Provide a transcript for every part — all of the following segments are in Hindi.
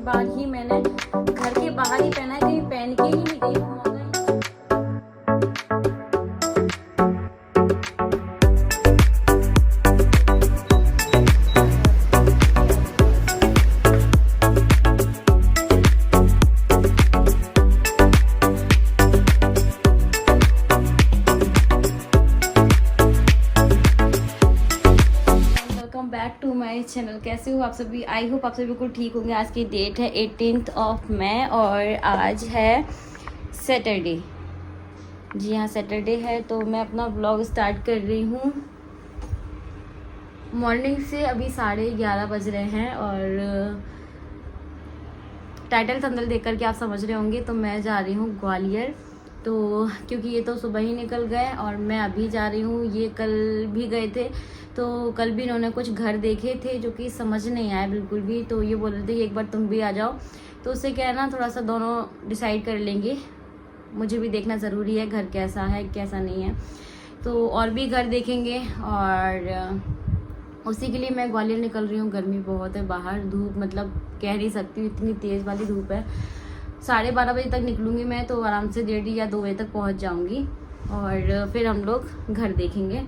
बार ही मैंने घर के बाहर ही पहना है, कहीं पहन के ही नहीं गई। Back to my channel. कैसे हो आप सभी? आई होप आप सभी बिल्कुल ठीक होंगे। आज की डेट है 18 मई और आज है सैटरडे। जी हाँ, सैटरडे है। तो मैं अपना ब्लॉग स्टार्ट कर रही हूँ मॉर्निंग से। अभी 11:30 बज रहे हैं और टाइटल थंबनेल देख करके आप समझ रहे होंगे तो मैं जा रही हूँ ग्वालियर। तो क्योंकि ये तो सुबह ही निकल गए और मैं अभी जा रही हूँ। ये कल भी गए थे, तो कल भी इन्होंने कुछ घर देखे थे जो कि समझ नहीं आया बिल्कुल भी। तो ये बोल रहे थे कि एक बार तुम भी आ जाओ। तो उससे क्या है ना, थोड़ा सा दोनों डिसाइड कर लेंगे। मुझे भी देखना ज़रूरी है घर कैसा है कैसा नहीं है। तो और भी घर देखेंगे और उसी के लिए मैं ग्वालियर निकल रही हूँ। गर्मी बहुत है बाहर, धूप मतलब कह नहीं सकती हूँ, इतनी तेज़ वाली धूप है। 12:30 बजे तक निकलूँगी मैं, तो आराम से 1:30 या 2 बजे तक पहुँच जाऊँगी और फिर हम लोग घर देखेंगे।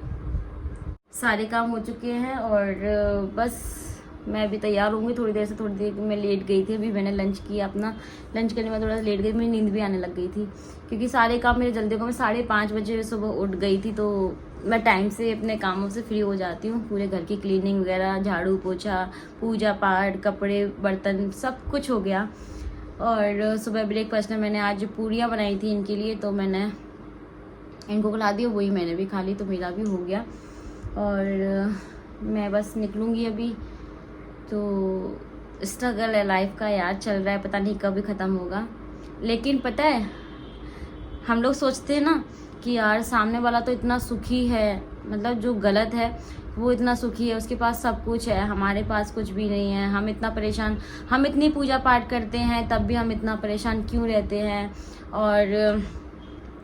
सारे काम हो चुके हैं और बस मैं अभी तैयार होंगी थोड़ी देर से। थोड़ी देर मैं लेट गई थी, अभी मैंने लंच किया। अपना लंच करने में थोड़ा सा लेट गई, मेरी नींद भी आने लग गई थी क्योंकि सारे काम मेरे जल्दी हो गए। मैं 5:30 बजे सुबह उठ गई थी, तो मैं टाइम से अपने कामों से फ्री हो जाती हूँ। पूरे घर की क्लीनिंग वगैरह, झाड़ू पोछा, पूजा पाठ, कपड़े बर्तन सब कुछ हो गया। और सुबह ब्रेकफास्ट में मैंने आज पूरियाँ बनाई थी इनके लिए, तो मैंने इनको खिला दी, वही मैंने भी खा ली, तो मेरा भी हो गया। और मैं बस निकलूँगी अभी। तो स्ट्रगल है लाइफ का यार, चल रहा है, पता नहीं कब ख़त्म होगा। लेकिन पता है, हम लोग सोचते हैं ना कि यार सामने वाला तो इतना सुखी है, मतलब जो गलत है वो इतना सुखी है, उसके पास सब कुछ है, हमारे पास कुछ भी नहीं है। हम इतना परेशान, हम इतनी पूजा पाठ करते हैं तब भी हम इतना परेशान क्यों रहते हैं। और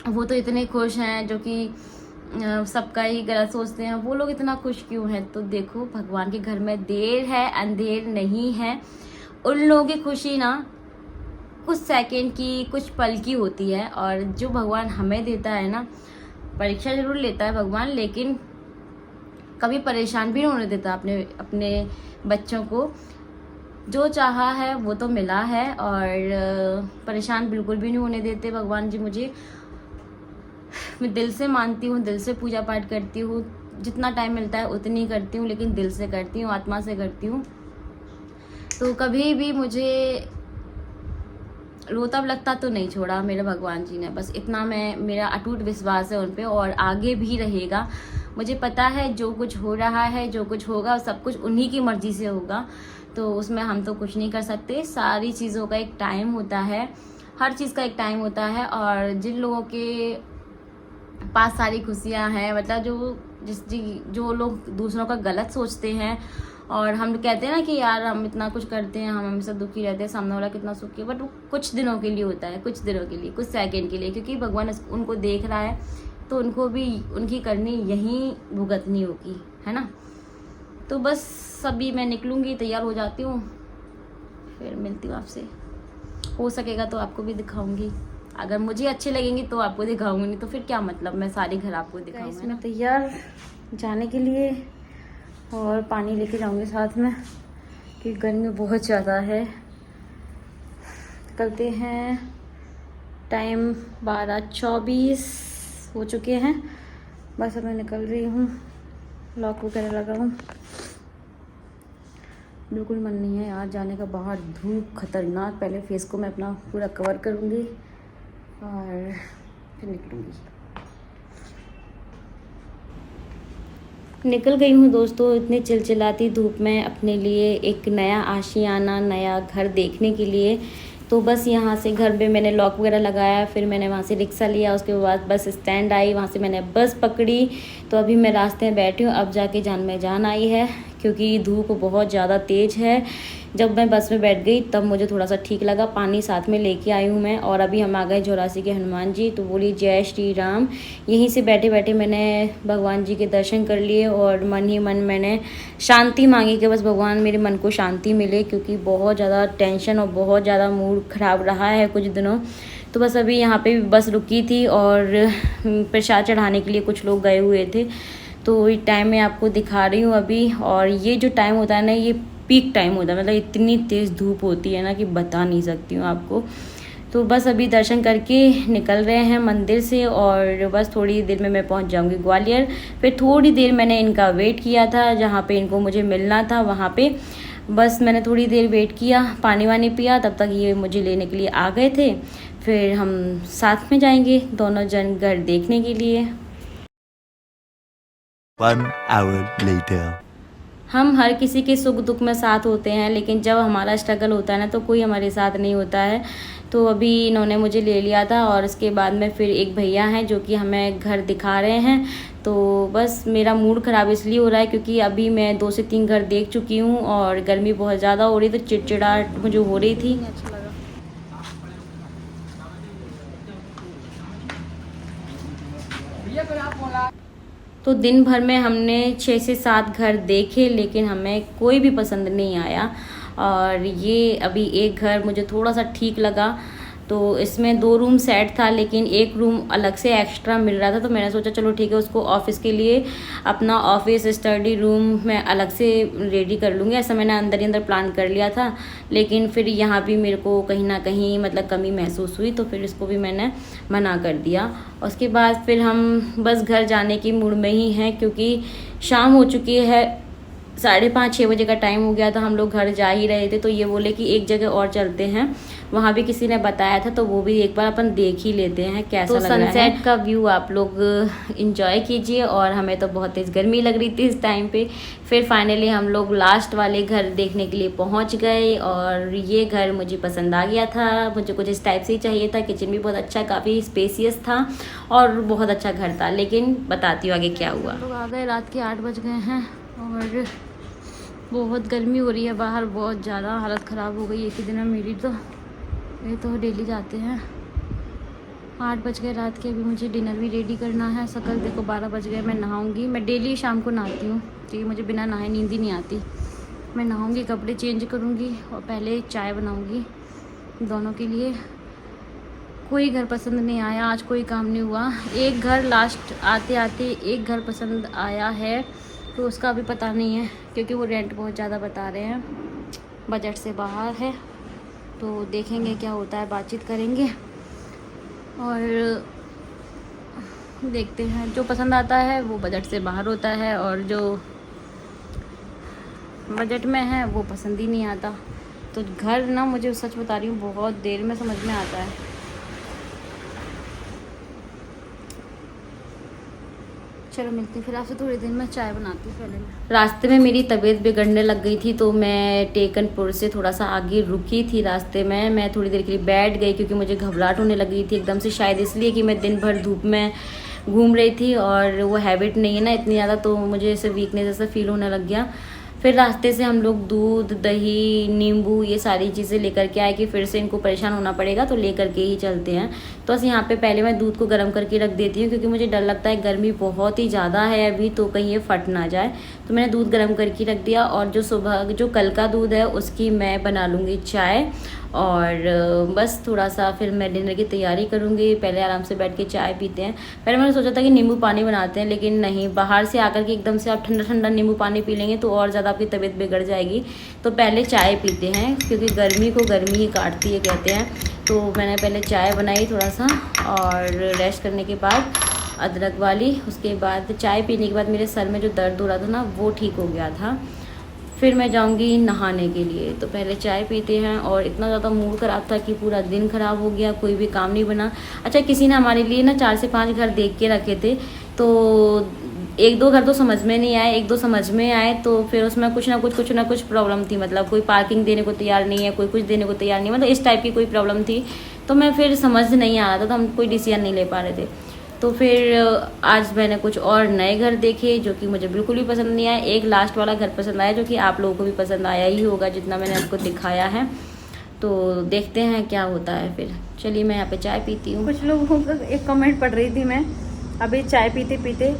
वो तो इतने खुश हैं जो कि सबका ही गलत सोचते हैं, वो लोग इतना खुश क्यों हैं। तो देखो, भगवान के घर में देर है अंधेर नहीं है। उन लोगों की खुशी ना कुछ सेकंड की, कुछ पल की होती है। और जो भगवान हमें देता है ना, परीक्षा जरूर लेता है भगवान, लेकिन कभी परेशान भी नहीं होने देता अपने बच्चों को। जो चाहा है वो तो मिला है और परेशान बिल्कुल भी नहीं होने देते भगवान जी मुझे। मैं दिल से मानती हूँ, दिल से पूजा पाठ करती हूँ, जितना टाइम मिलता है उतनी करती हूँ, लेकिन दिल से करती हूँ, आत्मा से करती हूँ। तो कभी भी मुझे रोता लगता तो नहीं छोड़ा मेरे भगवान जी ने। बस इतना मेरा अटूट विश्वास है उन पे और आगे भी रहेगा। मुझे पता है जो कुछ हो रहा है, जो कुछ होगा, सब कुछ उन्हीं की मर्जी से होगा। तो उसमें हम तो कुछ नहीं कर सकते। सारी चीज़ों का एक टाइम होता है, हर चीज़ का एक टाइम होता है। और जिन लोगों के पास सारी खुशियाँ हैं, मतलब जो लोग दूसरों का गलत सोचते हैं और हम कहते हैं ना कि यार हम इतना कुछ करते हैं, हम हमेशा दुखी रहते हैं, सामने वाला कितना सुखी है, बट वो कुछ दिनों के लिए होता है, कुछ दिनों के लिए, कुछ सेकंड के लिए, क्योंकि भगवान उनको देख रहा है तो उनको भी उनकी करनी यहीं भुगतनी होगी, है ना। तो बस सभी मैं निकलूँगी, तैयार हो जाती हूँ, फिर मिलती हूँ आपसे। हो सकेगा तो आपको भी दिखाऊंगी, अगर मुझे अच्छे लगेंगे तो आपको दिखाऊंगी, नहीं तो फिर क्या मतलब, मैं सारे घर आपको दिखाऊंगी। मैं तैयार जाने के लिए और पानी लेके जाऊंगी साथ में कि गर्मी बहुत ज़्यादा है। निकलते हैं, टाइम 12:24 हो चुके हैं। बस अब मैं निकल रही हूँ, लॉक वगैरह लगाऊँ। बिल्कुल मन नहीं है यार जाने का बाहर, धूप खतरनाक। पहले फेस को मैं अपना पूरा कवर करूँगी और फिर निकलूँगी। निकल गई हूँ दोस्तों, इतनी चिलचिलाती धूप में अपने लिए एक नया आशियाना, नया घर देखने के लिए। तो बस यहाँ से घर पे मैंने लॉक वगैरह लगाया, फिर मैंने वहाँ से रिक्शा लिया, उसके बाद बस स्टैंड आई, वहाँ से मैंने बस पकड़ी। तो अभी मैं रास्ते में बैठी हूँ, अब जाके जान में जान आई है क्योंकि धूप बहुत ज़्यादा तेज़ है। जब मैं बस में बैठ गई तब मुझे थोड़ा सा ठीक लगा। पानी साथ में लेके आई हूँ मैं। और अभी हम आ गए झौरासी के हनुमान जी। तो बोलिए जय श्री राम। यहीं से बैठे बैठे मैंने भगवान जी के दर्शन कर लिए और मन ही मन मैंने शांति मांगी कि बस भगवान मेरे मन को शांति मिले, क्योंकि बहुत ज़्यादा टेंशन और बहुत ज़्यादा मूड ख़राब रहा है कुछ दिनों। तो बस अभी यहाँ पे बस रुकी थी और प्रसाद चढ़ाने के लिए कुछ लोग गए हुए थे। तो ये टाइम मैं आपको दिखा रही हूँ अभी। और ये जो टाइम होता है ना, ये पीक टाइम होता है, मतलब इतनी तेज़ धूप होती है ना कि बता नहीं सकती हूँ आपको। तो बस अभी दर्शन करके निकल रहे हैं मंदिर से और बस थोड़ी देर में मैं पहुँच जाऊँगी ग्वालियर। फिर थोड़ी देर मैंने इनका वेट किया था, जहाँ पे इनको मुझे मिलना था वहाँ पे बस मैंने थोड़ी देर वेट किया, पानी वानी पिया, तब तक ये मुझे लेने के लिए आ गए थे। फिर हम साथ में जाएंगे दोनों जन घर देखने के लिए। 1 hour later. हम हर किसी के सुख दुख में साथ होते हैं, लेकिन जब हमारा स्ट्रगल होता है ना तो कोई हमारे साथ नहीं होता है। तो अभी इन्होंने मुझे ले लिया था और उसके बाद में फिर एक भैया हैं जो कि हमें घर दिखा रहे हैं। तो बस मेरा मूड ख़राब इसलिए हो रहा है क्योंकि अभी मैं 2 से 3 घर देख चुकी हूँ और गर्मी बहुत ज़्यादा हो रही, तो चिड़चिड़ाहट मुझे हो रही थी। तो दिन भर में हमने 6 से 7 घर देखे, लेकिन हमें कोई भी पसंद नहीं आया। और ये अभी एक घर मुझे थोड़ा सा ठीक लगा। तो इसमें 2 रूम सेट था, लेकिन एक रूम अलग से एक्स्ट्रा मिल रहा था। तो मैंने सोचा चलो ठीक है, उसको ऑफिस के लिए अपना ऑफिस स्टडी रूम मैं अलग से रेडी कर लूँगी। ऐसा मैंने अंदर ही अंदर प्लान कर लिया था। लेकिन फिर यहाँ भी मेरे को कहीं ना कहीं मतलब कमी महसूस हुई, तो फिर इसको भी मैंने मना कर दिया। उसके बाद फिर हम बस घर जाने की मूड में ही हैं, क्योंकि शाम हो चुकी है, 5:30-6 बजे का टाइम हो गया था। हम लोग घर जा ही रहे थे, तो ये बोले कि एक जगह और चलते हैं, वहाँ भी किसी ने बताया था, तो वो भी एक बार अपन देख ही लेते हैं कैसा लग रहा है। सनसेट का व्यू आप लोग इंजॉय कीजिए। और हमें तो बहुत तेज़ गर्मी लग रही थी इस टाइम पे। फिर फाइनली हम लोग लास्ट वाले घर देखने के लिए पहुँच गए और ये घर मुझे पसंद आ गया था। मुझे कुछ इस टाइप से ही चाहिए था। किचन भी बहुत अच्छा, काफ़ी स्पेसियस था और बहुत अच्छा घर था। लेकिन बताती हूँ आगे क्या हुआ। लोग आ गए, रात के 8 बज गए हैं और बहुत गर्मी हो रही है बाहर, बहुत ज़्यादा हालत ख़राब हो गई एक ही दिन में मेरी। तो ये तो डेली जाते हैं। 8 बज गए रात के, अभी मुझे डिनर भी रेडी करना है। सकल देखो 12 बज गए। मैं नहाऊंगी। मैं डेली शाम को नहाती हूँ क्योंकि मुझे बिना नहाए नींद ही नहीं आती। मैं नहाऊंगी, कपड़े चेंज करूँगी और पहले चाय बनाऊँगी दोनों के लिए। कोई घर पसंद नहीं आया, आज कोई काम नहीं हुआ। एक घर लास्ट आते आते एक घर पसंद आया है, तो उसका अभी पता नहीं है क्योंकि वो रेंट बहुत ज़्यादा बता रहे हैं, बजट से बाहर है। तो देखेंगे क्या होता है, बातचीत करेंगे और देखते हैं। जो पसंद आता है वो बजट से बाहर होता है और जो बजट में है वो पसंद ही नहीं आता। तो घर ना, मुझे सच बता रही हूँ, बहुत देर में समझ में आता है। चलो मिलती फिर आपसे थोड़ी देर में, चाय बनाती हूँ पहले मैं। रास्ते में मेरी तबीयत बिगड़ने लग गई थी, तो मैं टेकनपुर से थोड़ा सा आगे रुकी थी। रास्ते में मैं थोड़ी देर के लिए बैठ गई क्योंकि मुझे घबराहट होने लगी थी एकदम से, शायद इसलिए कि मैं दिन भर धूप में घूम रही थी और वो हैबिट नहीं है ना इतनी ज़्यादा, तो मुझे ऐसे वीकनेस जैसा फील होने लग गया। फिर रास्ते से हम लोग दूध, दही, नींबू ये सारी चीज़ें लेकर के आए कि फिर से इनको परेशान होना पड़ेगा, तो लेकर के ही चलते हैं। तो बस यहाँ पे पहले मैं दूध को गर्म करके रख देती हूँ क्योंकि मुझे डर लगता है, गर्मी बहुत ही ज़्यादा है अभी, तो कहीं ये फट ना जाए। तो मैंने दूध गर्म करके रख दिया और जो कल का दूध है उसकी मैं बना लूँगी चाय। और बस थोड़ा सा फिर मैं डिनर की तैयारी करूँगी। पहले आराम से बैठ के चाय पीते हैं। पहले मैंने सोचा था कि नींबू पानी बनाते हैं, लेकिन नहीं, बाहर से आकर के एकदम से आप ठंडा ठंडा नींबू पानी पी लेंगे तो और ज़्यादा आपकी तबीयत बिगड़ जाएगी। तो पहले चाय पीते हैं क्योंकि गर्मी को गर्मी ही काटती है कहते हैं। तो मैंने पहले चाय बनाई थोड़ा सा और रेस्ट करने के बाद अदरक वाली। उसके बाद चाय पीने के बाद मेरे सर में जो दर्द हो रहा था ना वो ठीक हो गया था। फिर मैं जाऊंगी नहाने के लिए। तो पहले चाय पीते हैं। और इतना ज़्यादा मूड ख़राब था कि पूरा दिन ख़राब हो गया, कोई भी काम नहीं बना। अच्छा, किसी ने हमारे लिए ना 4 से 5 घर देख के रखे थे, तो 1-2 घर तो समझ में नहीं आए, 1-2 समझ में आए। तो फिर उसमें कुछ ना कुछ प्रॉब्लम थी, मतलब कोई पार्किंग देने को तैयार नहीं है, कोई कुछ देने को तैयार नहीं, मतलब इस टाइप की कोई प्रॉब्लम थी। तो मैं फिर समझ नहीं आ रहा था, तो हम कोई डिसीजन नहीं ले पा रहे थे। तो फिर आज मैंने कुछ और नए घर देखे जो कि मुझे बिल्कुल भी पसंद नहीं आया। एक लास्ट वाला घर पसंद आया जो कि आप लोगों को भी पसंद आया ही होगा जितना मैंने आपको दिखाया है। तो देखते हैं क्या होता है फिर। चलिए मैं यहाँ पे चाय पीती हूँ। कुछ लोगों का एक कमेंट पढ़ रही थी मैं अभी चाय पीते पीते,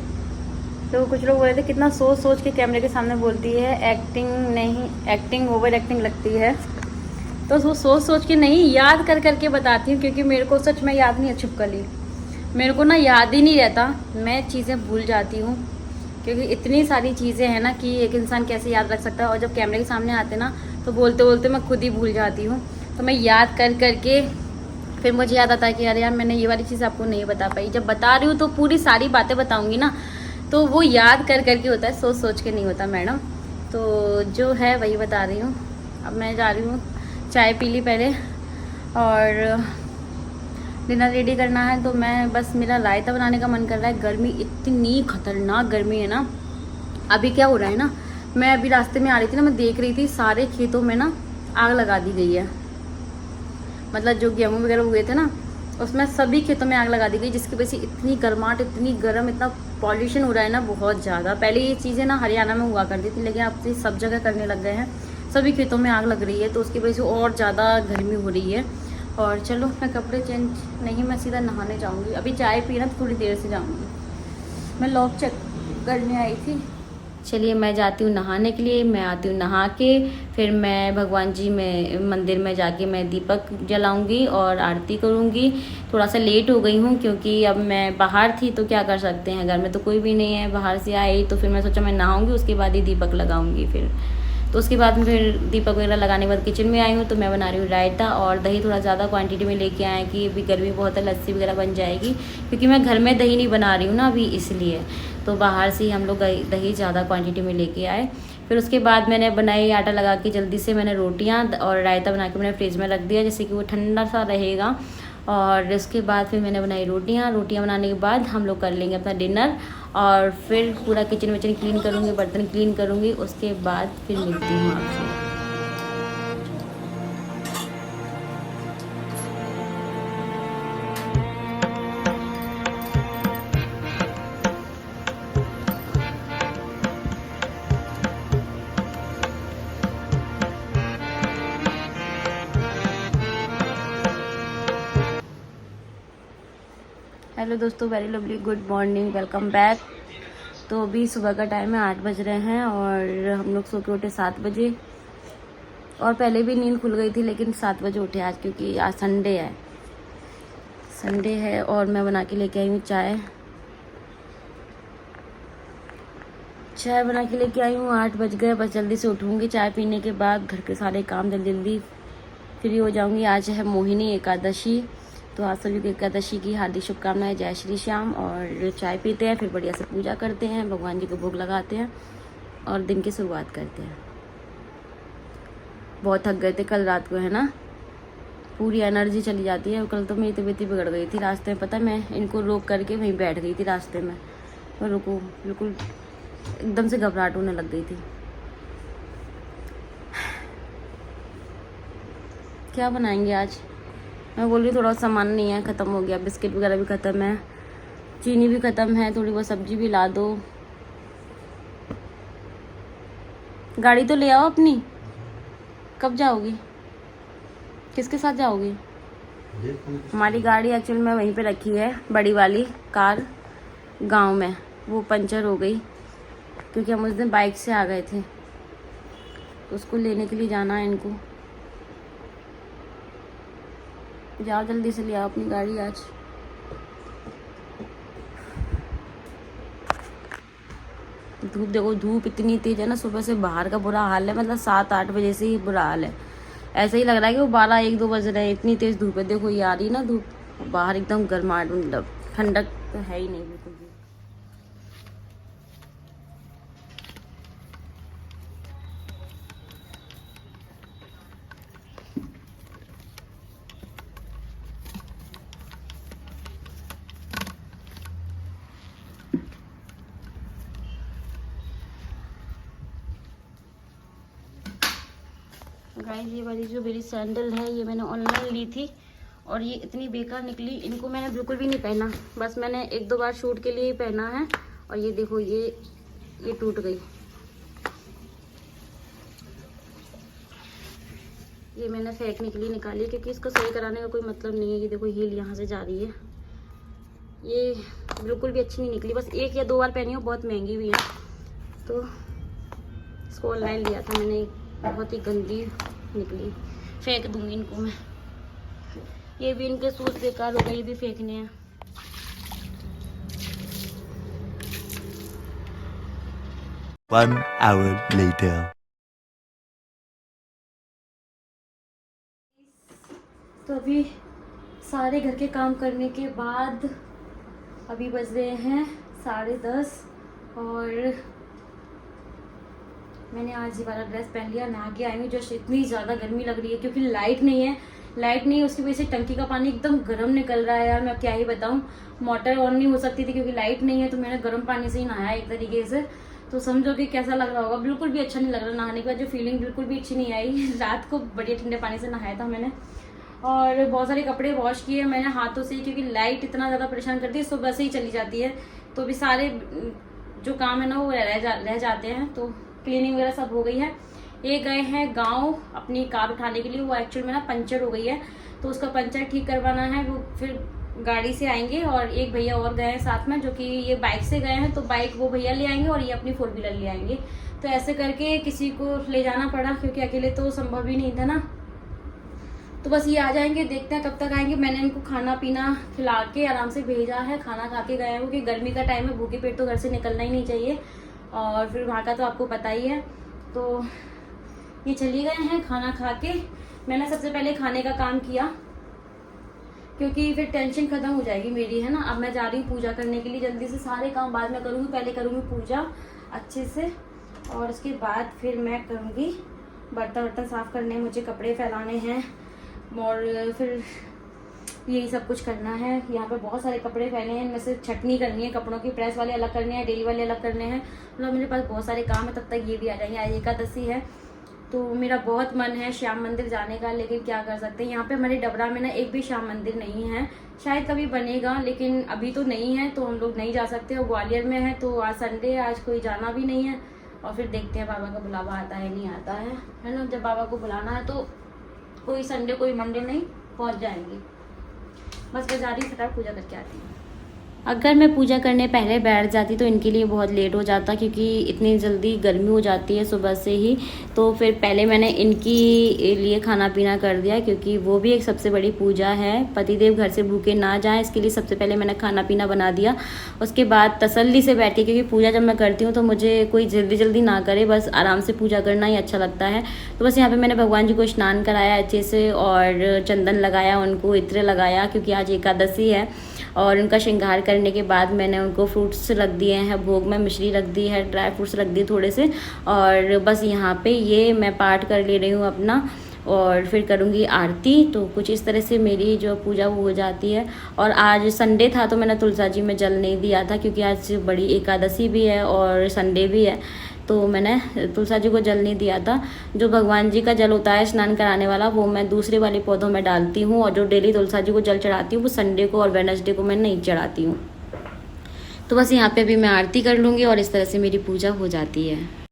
तो कुछ लोग बोल रहे थे कितना सोच सोच के कैमरे के सामने बोलती है, एक्टिंग नहीं, एक्टिंग ओवर एक्टिंग लगती है। तो वो सोच सोच के नहीं, याद कर करके बताती हूँ, क्योंकि मेरे को सच में याद नहीं है छिपकली। मेरे को ना याद ही नहीं रहता, मैं चीज़ें भूल जाती हूँ, क्योंकि इतनी सारी चीज़ें हैं ना कि एक इंसान कैसे याद रख सकता है। और जब कैमरे के सामने आते ना तो बोलते बोलते मैं खुद ही भूल जाती हूँ। तो मैं याद कर करके फिर मुझे याद आता है कि अरे यार मैंने ये वाली चीज़ आपको नहीं बता पाई। जब बता रही हूँ तो पूरी सारी बातें बताऊँगी ना, तो वो याद कर करके होता है, सोच सोच के नहीं होता मैडम। तो जो है वही बता रही हूँ। अब मैं जा रही हूँ, चाय पी ली पहले और डिनर रेडी करना है। तो मैं बस, मेरा रायता बनाने का मन कर रहा है। गर्मी इतनी खतरनाक गर्मी है ना। अभी क्या हो रहा है ना, मैं अभी रास्ते में आ रही थी ना, मैं देख रही थी सारे खेतों में ना आग लगा दी गई है। मतलब जो गेहूँ वगैरह हुए थे ना उसमें सभी खेतों में आग लगा दी गई, जिसकी वजह से इतनी गर्माहट, इतनी गर्म, इतना पॉल्यूशन हो रहा है ना बहुत ज़्यादा। पहले ये चीज़ें ना हरियाणा में हुआ करती थी, लेकिन अब तो सब जगह करने लग गए हैं। सभी खेतों में आग लग रही है, तो उसकी वजह से और ज़्यादा गर्मी हो रही है। और चलो मैं कपड़े चेंज नहीं, मैं सीधा नहाने जाऊँगी। अभी चाय पी ना तो थोड़ी देर से जाऊँगी। मैं लॉक चेक करने आई थी। चलिए मैं जाती हूँ नहाने के लिए। मैं आती हूँ नहा के, फिर मैं भगवान जी में मंदिर में जाके मैं दीपक जलाऊंगी और आरती करूँगी। थोड़ा सा लेट हो गई हूँ क्योंकि अब मैं बाहर थी, तो क्या कर सकते हैं, घर में तो कोई भी नहीं है। बाहर से आई तो फिर मैं सोचा मैं नहाऊंगी, उसके बाद ही दीपक लगाऊंगी। फिर तो उसके बाद में फिर दीपक वगैरह लगाने के बाद किचन में आई हूँ। तो मैं बना रही हूँ रायता और दही थोड़ा ज़्यादा क्वांटिटी में लेके आए कि अभी गर्मी बहुत है, लस्सी वगैरह बन जाएगी। क्योंकि मैं घर में दही नहीं बना रही हूँ ना अभी, इसलिए तो बाहर से ही हम लोग दही ज़्यादा क्वांटिटी में लेके आए। फिर उसके बाद मैंने बनाई, आटा लगा के जल्दी से मैंने रोटियाँ और रायता बना के मैंने फ्रिज में रख दिया, जिससे कि वो ठंडा सा रहेगा। और उसके बाद फिर मैंने बनाई रोटियाँ बनाने के बाद हम लोग कर लेंगे अपना डिनर। और फिर पूरा किचन विचन क्लीन करूँगी, बर्तन क्लीन करूँगी। उसके बाद फिर मिलती हूँ आपसे। हेलो दोस्तों, very lovely good morning, welcome back. तो अभी सुबह का टाइम है, 8 बज रहे हैं और हम लोग सो के उठे 7 बजे। और पहले भी नींद खुल गई थी, लेकिन 7 बजे उठे आज, क्योंकि आज संडे है। और मैं बना के लेके आई हूँ चाय बना के लेके आई हूँ। 8 बज गए, बस जल्दी से उठूँगी। चाय पीने के बाद घर के सारे काम जल्दी फ्री हो जाऊँगी। आज है मोहिनी एकादशी, तो आप सभी को एकादशी की हार्दिक शुभकामनाएं। जय श्री श्याम। और चाय पीते हैं, फिर बढ़िया से पूजा करते हैं, भगवान जी को भोग लगाते हैं और दिन की शुरुआत करते हैं। बहुत थक गए थे कल रात को, है ना, पूरी एनर्जी चली जाती है। कल तो मेरी तबीयत ही बिगड़ गई थी रास्ते में, पता है, मैं इनको रोक करके वहीं बैठ गई थी रास्ते में। मैं रुको, बिल्कुल एकदम से घबराहट होने लग गई थी। क्या बनाएंगे आज? मैं बोल रही थोड़ा सामान नहीं है, ख़त्म हो गया, बिस्किट वगैरह भी ख़त्म है, चीनी भी ख़त्म है, थोड़ी बहुत सब्जी भी ला दो। गाड़ी तो ले आओ अपनी। कब जाओगी? किसके साथ जाओगी? हमारी गाड़ी एक्चुअल में वहीं पे रखी है, बड़ी वाली कार गांव में, वो पंचर हो गई क्योंकि हम उस दिन बाइक से आ गए थे, तो उसको लेने के लिए जाना है इनको। जाओ जल्दी से ले आओ अपनी गाड़ी आज। धूप देखो, धूप इतनी तेज है ना, सुबह से बाहर का बुरा हाल है। मतलब 7-8 बजे से ही बुरा हाल है, ऐसा ही लग रहा है कि वो 12-1-2 बज रहे हैं, इतनी तेज धूप है। देखो ये आ रही ना धूप, बाहर एकदम गर्माहट, मतलब ठंडक तो है ही नहीं बिल्कुल भी। गाइस ये वाली जो मेरी सैंडल है, ये मैंने ऑनलाइन ली थी और ये इतनी बेकार निकली, इनको मैंने बिल्कुल भी नहीं पहना, बस मैंने 1-2 बार शूट के लिए ही पहना है। और ये देखो ये टूट गई। ये मैंने फेंकने के लिए निकाली क्योंकि इसको सही कराने का कोई मतलब नहीं है। ये देखो हील यहाँ से जा रही है, ये बिल्कुल भी अच्छी नहीं निकली। बस 1 या 2 बार पहनी हो, बहुत महंगी भी है। तो इसको ऑनलाइन लिया था मैंने, बहुत ही गंदी निकली, फेंक दूंगी इनको मैं। ये भी इनके सूट बेकार हो गए, ये भी फेंकने हैं। One hour later. तो अभी सारे घर के काम करने के बाद अभी बज रहे हैं 10:30 और मैंने आज ये वाला ड्रेस पहन लिया, नहा के आई हूँ। जो इतनी ज़्यादा गर्मी लग रही है क्योंकि लाइट नहीं है, उसकी वजह से टंकी का पानी एकदम गर्म निकल रहा है यार। मैं क्या ही बताऊँ, मोटर ऑन नहीं हो सकती थी क्योंकि लाइट नहीं है, तो मैंने गर्म पानी से ही नहाया एक तरीके से। तो समझो कि कैसा लग रहा होगा, बिल्कुल भी अच्छा नहीं लग रहा नहाने के बाद। जो फीलिंग बिल्कुल भी अच्छी नहीं आई। रात को बढ़िया ठंडे पानी से नहाया था मैंने, और बहुत सारे कपड़े वॉश किए मैंने हाथों से क्योंकि लाइट इतना ज़्यादा परेशान करती है, सुबह से ही चली जाती है। तो अभी सारे जो काम है ना वो रह जाते हैं। तो क्लीनिंग वगैरह सब हो गई है। ये गए हैं गांव अपनी कार उठाने के लिए, वो एक्चुअल में ना पंचर हो गई है, तो उसका पंचर ठीक करवाना है। वो फिर गाड़ी से आएंगे, और एक भैया और गए हैं साथ में, जो कि ये बाइक से गए हैं। तो बाइक वो भैया ले आएंगे और ये अपनी 4 व्हीलर ले आएंगे। तो ऐसे करके किसी को ले जाना पड़ा क्योंकि अकेले तो संभव ही नहीं था ना। तो बस ये आ जाएंगे, देखते हैं कब तक आएंगे। मैंने इनको खाना पीना खिला के आराम से भेजा है, खाना खा के गए हैं क्योंकि गर्मी का टाइम है, भूखे पेट तो घर से निकलना ही नहीं चाहिए। और फिर वहाँ का तो आपको पता ही है। तो ये चली गए हैं खाना खा के। मैंने सबसे पहले खाने का काम किया क्योंकि फिर टेंशन खत्म हो जाएगी मेरी, है ना। अब मैं जा रही हूँ पूजा करने के लिए, जल्दी से सारे काम बाद में करूँगी, पहले करूँगी पूजा अच्छे से, और उसके बाद फिर मैं करूँगी बर्तन वर्तन साफ़ करने, मुझे कपड़े फैलाने हैं, और फिर यही सब कुछ करना है। यहाँ पे बहुत सारे कपड़े फैले हैं, इनमें से छटनी करनी है, कपड़ों की प्रेस वाले अलग करने हैं, डेली वाले अलग करने हैं। मतलब मेरे पास बहुत सारे काम है, तब तक ये भी आ जाएंगे। आज एकादशी है तो मेरा बहुत मन है श्याम मंदिर जाने का, लेकिन क्या कर सकते हैं। यहाँ पे हमारे डबरा में ना एक भी श्याम मंदिर नहीं है, शायद कभी बनेगा, लेकिन अभी तो नहीं है, तो हम लोग नहीं जा सकते। और ग्वालियर में है तो आज संडे है, आज कोई जाना भी नहीं है। और फिर देखते हैं बाबा का बुलावा आता है नहीं आता है ना। जब बाबा को बुलाना है तो कोई संडे कोई मंडे नहीं पहुँच जाएंगे। बस मैं जा रही हूँ, फटाफट पूजा करके आती हूँ। अगर मैं पूजा करने पहले बैठ जाती तो इनके लिए बहुत लेट हो जाता क्योंकि इतनी जल्दी गर्मी हो जाती है सुबह से ही। तो फिर पहले मैंने इनकी लिए खाना पीना कर दिया क्योंकि वो भी एक सबसे बड़ी पूजा है, पतिदेव घर से भूखे ना जाएं, इसके लिए सबसे पहले मैंने खाना पीना बना दिया। उसके बाद तसल्ली से बैठ के, क्योंकि पूजा जब मैं करती हूँ तो मुझे कोई जल्दी जल्दी ना करे, बस आराम से पूजा करना ही अच्छा लगता है। तो बस यहाँ पर मैंने भगवान जी को स्नान कराया अच्छे से और चंदन लगाया, उनको इत्र लगाया क्योंकि आज एकादशी है। और उनका श्रृंगार करने के बाद मैंने उनको फ्रूट्स रख दिए हैं भोग में, मिश्री रख दी है, ड्राई फ्रूट्स रख दिए थोड़े से। और बस यहाँ पे ये मैं पाठ कर ले रही हूँ अपना, और फिर करूँगी आरती। तो कुछ इस तरह से मेरी जो पूजा वो हो जाती है। और आज संडे था तो मैंने तुलसा जी में जल नहीं दिया था क्योंकि आज बड़ी एकादशी भी है और संडे भी है, तो मैंने तुलसा जी को जल नहीं दिया था। जो भगवान जी का जल होता है स्नान कराने वाला, वो मैं दूसरे वाले पौधों में डालती हूँ, और जो डेली तुलसा जी को जल चढ़ाती हूँ वो संडे को और वेडनेसडे को मैं नहीं चढ़ाती हूँ। तो बस यहाँ पे अभी मैं आरती कर लूँगी और इस तरह से मेरी पूजा हो जाती है।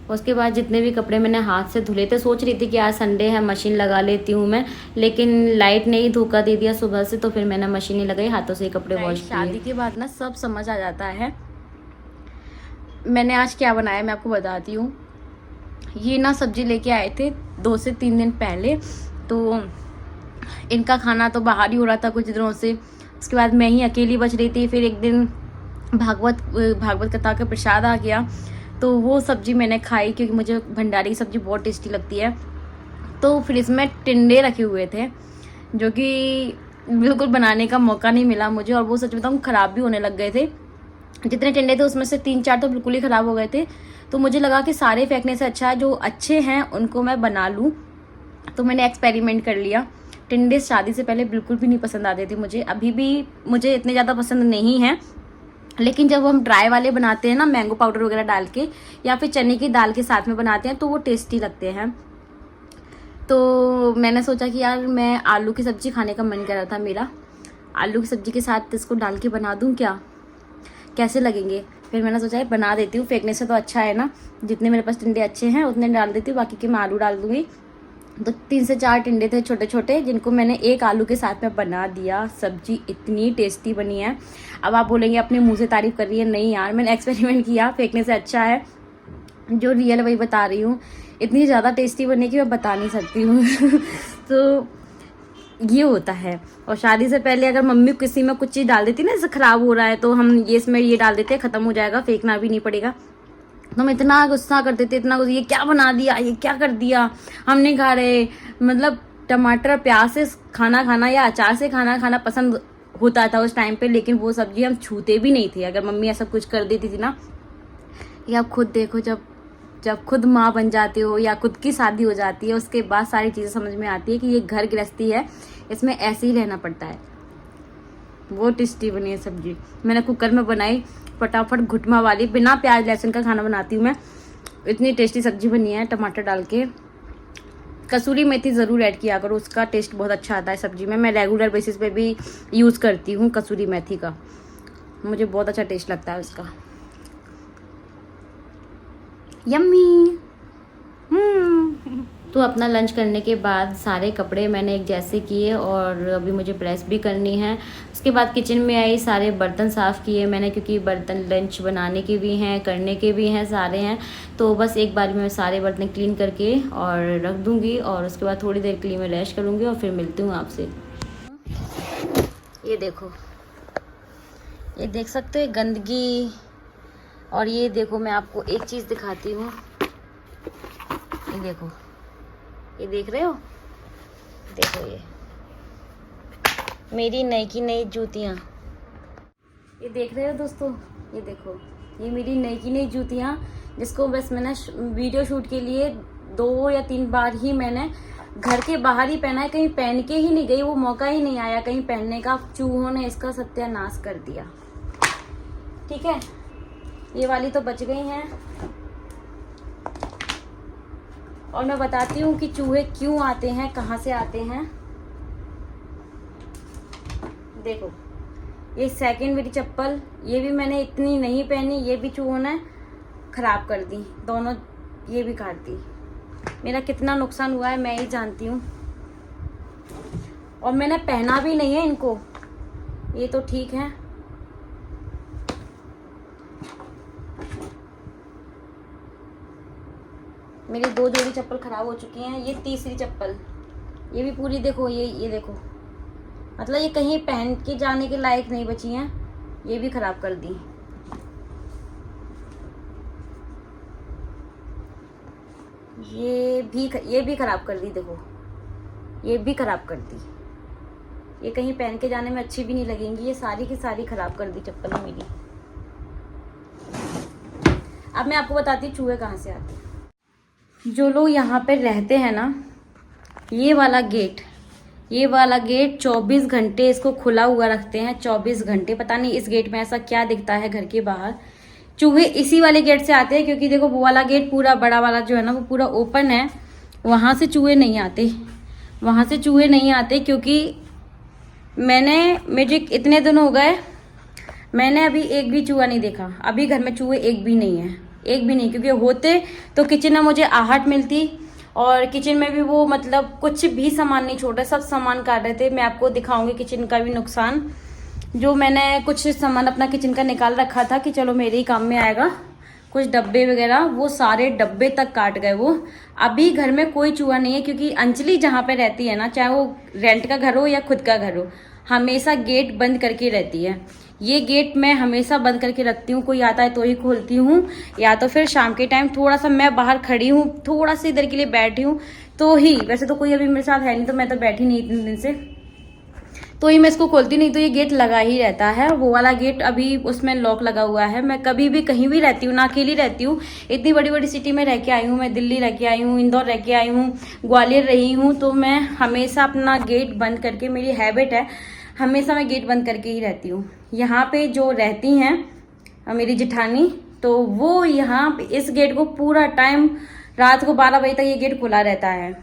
उसके बाद जितने भी कपड़े मैंने हाथ से धुले थे, सोच रही थी कि आज संडे है मशीन लगा लेती हूँ मैं, लेकिन लाइट ने ही धोखा दे दिया सुबह से, तो फिर मैंने मशीन नहीं लगाई, हाथों से ही कपड़े वॉश किए। शादी के बाद ना सब समझ आ जाता है। मैंने आज क्या बनाया मैं आपको बताती हूँ। ये ना सब्जी लेके आए थे 2 से 3 दिन पहले, तो इनका खाना तो बाहर ही हो रहा था कुछ दिनों से। उसके बाद मैं ही अकेली बच रही थी। फिर एक दिन भागवत कथा का प्रसाद आ गया, तो वो सब्ज़ी मैंने खाई क्योंकि मुझे भंडारी की सब्ज़ी बहुत टेस्टी लगती है। तो फिर इसमें टिंडे रखे हुए थे जो कि बिल्कुल बनाने का मौका नहीं मिला मुझे, और वो सच बताऊँ ख़राब भी होने लग गए थे। जितने टिंडे थे उसमें से 3-4 तो बिल्कुल ही ख़राब हो गए थे। तो मुझे लगा कि सारे फेंकने से अच्छा जो अच्छे हैं उनको मैं बना लूँ। तो मैंने एक्सपेरिमेंट कर लिया। टिंडे शादी से पहले बिल्कुल भी नहीं पसंद आते थे मुझे, अभी भी मुझे इतने ज़्यादा पसंद नहीं हैं, लेकिन जब हम ड्राई वाले बनाते हैं ना, मैंगो पाउडर वगैरह डाल के या फिर चने की दाल के साथ में बनाते हैं, तो वो टेस्टी लगते हैं। तो मैंने सोचा कि यार मैं आलू की सब्ज़ी खाने का मन कर रहा था मेरा, आलू की सब्ज़ी के साथ इसको डाल के बना दूं क्या, कैसे लगेंगे। फिर मैंने सोचा बना देती हूँ, फेंकने से तो अच्छा है ना, जितने मेरे पास टिंडे अच्छे हैं उतने डाल देती हूँ, बाकी के मैं आलू डाल दूँगी। तो 3 से 4 टिंडे थे छोटे छोटे, जिनको मैंने एक आलू के साथ में बना दिया। सब्जी इतनी टेस्टी बनी है। अब आप बोलेंगे अपने मुंह से तारीफ कर रही है, नहीं यार मैंने एक्सपेरिमेंट किया, फेंकने से अच्छा है, जो रियल वही बता रही हूँ। इतनी ज़्यादा टेस्टी बनी कि मैं बता नहीं सकती हूँ। तो ये होता है। और शादी से पहले अगर मम्मी किसी में कुछ चीज़ डाल देती ना, जैसे ख़राब हो रहा है, तो हम ये इसमें ये डाल देते हैं, ख़त्म हो जाएगा, फेंकना भी नहीं पड़ेगा। तो हम इतना गुस्सा करते थे, इतना गुस्सा, ये क्या बना दिया, ये क्या कर दिया, हम नहीं खा रहे। मतलब टमाटर प्याज से खाना या अचार से खाना पसंद होता था उस टाइम पे, लेकिन वो सब्जी हम छूते भी नहीं थे अगर मम्मी ऐसा कुछ कर देती थी ना। या आप खुद देखो, जब खुद माँ बन जाती हो या खुद की शादी हो जाती है, उसके बाद सारी चीज़ें समझ में आती है कि ये घर गृहस्थी है, इसमें ऐसे ही रहना पड़ता है। वो टेस्टी बनी है सब्जी, मैंने कुकर में बनाई, फटाफट घुटमा वाली, बिना प्याज लहसुन का खाना बनाती हूँ मैं। इतनी टेस्टी सब्जी बनी है टमाटर डाल के। कसूरी मेथी ज़रूर ऐड किया करो, उसका टेस्ट बहुत अच्छा आता है सब्जी में। मैं रेगुलर बेसिस पे भी यूज़ करती हूँ कसूरी मेथी का, मुझे बहुत अच्छा टेस्ट लगता है उसका। यम्मी। तो अपना लंच करने के बाद सारे कपड़े मैंने एक जैसे किए और अभी मुझे प्रेस भी करनी है। उसके बाद किचन में आई, सारे बर्तन साफ़ किए मैंने, क्योंकि बर्तन लंच बनाने के भी हैं, करने के भी हैं, सारे हैं। तो बस एक बार में मैं सारे बर्तन क्लीन करके और रख दूँगी, और उसके बाद थोड़ी देर के लिए मैं रेस्ट करूँगी और फिर मिलती हूँ आपसे। ये देखो, ये देख सकते हो गंदगी। और ये देखो, मैं आपको एक चीज़ दिखाती हूँ, ये देखो, ये देख रहे हो, देखो ये मेरी नई की नई जूतियाँ, ये देख रहे हो दोस्तों, ये देखो, ये मेरी नई की नई जूतियाँ, जिसको बस मैंने वीडियो शूट के लिए 2 या 3 बार ही मैंने घर के बाहर ही पहना है, कहीं पहन के ही नहीं गई, वो मौका ही नहीं आया कहीं पहनने का। चूहों ने इसका सत्यानाश कर दिया। ठीक है, ये वाली तो बच गई हैं। और मैं बताती हूँ कि चूहे क्यों आते हैं, कहाँ से आते हैं। देखो, ये सेकंड मेरी चप्पल, ये भी मैंने इतनी नहीं पहनी, ये भी चूहों ने खराब कर दी, दोनों ये भी काट दी। मेरा कितना नुकसान हुआ है मैं ही जानती हूँ। और मैंने पहना भी नहीं है इनको, ये तो ठीक है। मेरी 2 जोड़ी चप्पल खराब हो चुकी हैं, ये तीसरी चप्पल, ये भी पूरी देखो, ये देखो, मतलब ये कहीं पहन के जाने के लायक नहीं बची हैं, ये भी खराब कर दी। ये भी खराब कर दी, देखो ये भी खराब कर दी। ये कहीं पहन के जाने में अच्छी भी नहीं लगेंगी, ये सारी की सारी खराब कर दी चप्पल मेरी। अब मैं आपको बताती हूँ चूहे कहाँ से आते हैं। जो लोग यहाँ पे रहते हैं ना, ये वाला गेट 24 घंटे इसको खुला हुआ रखते हैं, 24 घंटे। पता नहीं इस गेट में ऐसा क्या दिखता है घर के बाहर। चूहे इसी वाले गेट से आते हैं, क्योंकि देखो वो वाला गेट पूरा बड़ा वाला जो है ना, वो पूरा ओपन है, वहाँ से चूहे नहीं आते। क्योंकि मुझे इतने दिन हो गए, मैंने अभी एक भी चूहा नहीं देखा। अभी घर में चूहे एक भी नहीं, क्योंकि होते तो किचन में मुझे आहट मिलती, और किचन में भी वो मतलब कुछ भी सामान नहीं छोड़ रहे, सब सामान काट रहे थे। मैं आपको दिखाऊंगी किचन का भी नुकसान, जो मैंने कुछ सामान अपना किचन का निकाल रखा था कि चलो मेरे ही काम में आएगा, कुछ डब्बे वगैरह, वो सारे डब्बे तक काट गए वो। अभी घर में कोई चूहा नहीं है, क्योंकि अंजलि जहाँ पे रहती है ना, चाहे वो रेंट का घर हो या खुद का घर हो, हमेशा गेट बंद करके रहती है। ये गेट मैं हमेशा बंद करके रखती हूँ, कोई आता है तो ही खोलती हूँ, या तो फिर शाम के टाइम थोड़ा सा मैं बाहर खड़ी हूँ, थोड़ा सा इधर के लिए बैठी हूँ तो ही, वैसे तो कोई अभी मेरे साथ है नहीं, तो मैं तो बैठी नहीं इतने दिन से, तो ही मैं इसको खोलती, नहीं तो ये गेट लगा ही रहता है। वो वाला गेट अभी उसमें लॉक लगा हुआ है। मैं कभी भी कहीं भी रहती हूँ ना, अकेली रहती हूँ, इतनी बड़ी बड़ी सिटी में रह के आई हूँ, मैं दिल्ली रह के आई हूँ, इंदौर रह के आई हूँ, ग्वालियर रही हूँ, तो मैं हमेशा अपना गेट बंद करके, मेरी हैबिट है, हमेशा मैं गेट बंद करके ही रहती हूँ। यहाँ पे जो रहती हैं मेरी जेठानी, तो वो यहाँ पे इस गेट को पूरा टाइम रात को 12 बजे तक ये गेट खुला रहता है।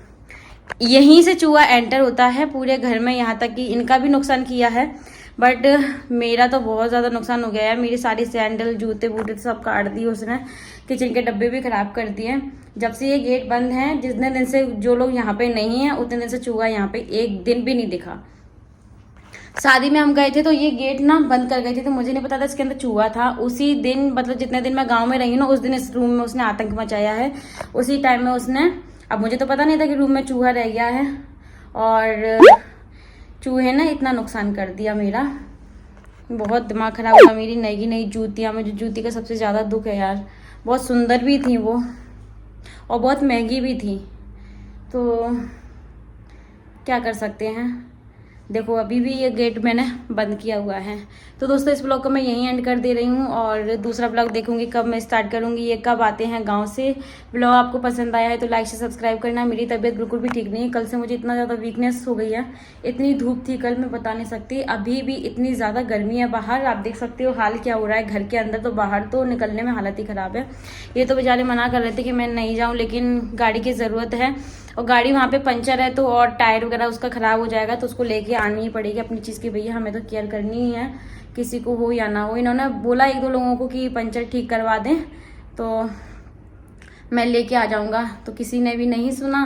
यहीं से चूहा एंटर होता है पूरे घर में, यहाँ तक कि इनका भी नुकसान किया है, बट मेरा तो बहुत ज़्यादा नुकसान हो गया है। मेरी सारी सैंडल जूते बूटे सब काट दिए उसने, किचन के डब्बे भी ख़राब कर दिए। जब से ये गेट बंद है, जितने दिन से जो लोग यहाँ पे नहीं हैं उतने दिन से चूहा यहाँ पे एक दिन भी नहीं दिखा। शादी में हम गए थे तो ये गेट ना बंद कर गए थे, तो मुझे नहीं पता था इसके अंदर चूहा था। उसी दिन, मतलब जितने दिन मैं गांव में रही ना, उस दिन इस रूम में उसने आतंक मचाया है। उसी टाइम में उसने, अब मुझे तो पता नहीं था कि रूम में चूहा रह गया है, और चूहे ने इतना नुकसान कर दिया मेरा। बहुत दिमाग खराब हुआ। मेरी नई नई जूतियाँ, मुझे जूती का सबसे ज़्यादा दुख है यार। बहुत सुंदर भी थी वो और बहुत महंगी भी थी, तो क्या कर सकते हैं। देखो अभी भी ये गेट मैंने बंद किया हुआ है। तो दोस्तों इस ब्लॉग को मैं यहीं एंड कर दे रही हूँ, और दूसरा ब्लॉग देखूंगी कब मैं स्टार्ट करूँगी, ये कब आते हैं गांव से। ब्लॉग आपको पसंद आया है तो लाइक से सब्सक्राइब करना। मेरी तबीयत बिल्कुल भी ठीक नहीं है, कल से मुझे इतना ज़्यादा वीकनेस हो गई है। इतनी धूप थी कल, मैं बता नहीं सकती। अभी भी इतनी ज़्यादा गर्मी है बाहर, आप देख सकते हो हाल क्या हो रहा है घर के अंदर, तो बाहर तो निकलने में हालत ही ख़राब है। ये तो बेचारे मना कर रहे थे कि मैं नहीं जाऊँ, लेकिन गाड़ी की ज़रूरत है, और गाड़ी वहाँ पे पंचर है तो, और टायर वगैरह उसका ख़राब हो जाएगा, तो उसको लेके आनी ही पड़ेगी अपनी चीज़ की। भैया हमें तो केयर करनी ही है, किसी को हो या ना हो। इन्होंने बोला 1-2 लोगों को कि पंचर ठीक करवा दें, तो मैं लेके आ जाऊँगा, तो किसी ने भी नहीं सुना।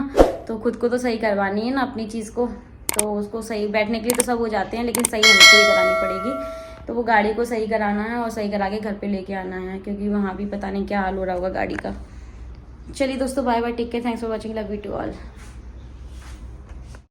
तो खुद को तो सही करवानी है ना अपनी चीज़ को, तो उसको सही, बैठने के लिए तो सब हो जाते हैं, लेकिन सही हमको ही करानी पड़ेगी। तो वो गाड़ी को सही कराना है और सही करा के घर पे लेके आना है, क्योंकि वहाँ भी पता नहीं क्या हाल हो रहा होगा गाड़ी का। चलिए दोस्तों, bye bye, take care, thanks for watching, love you to all.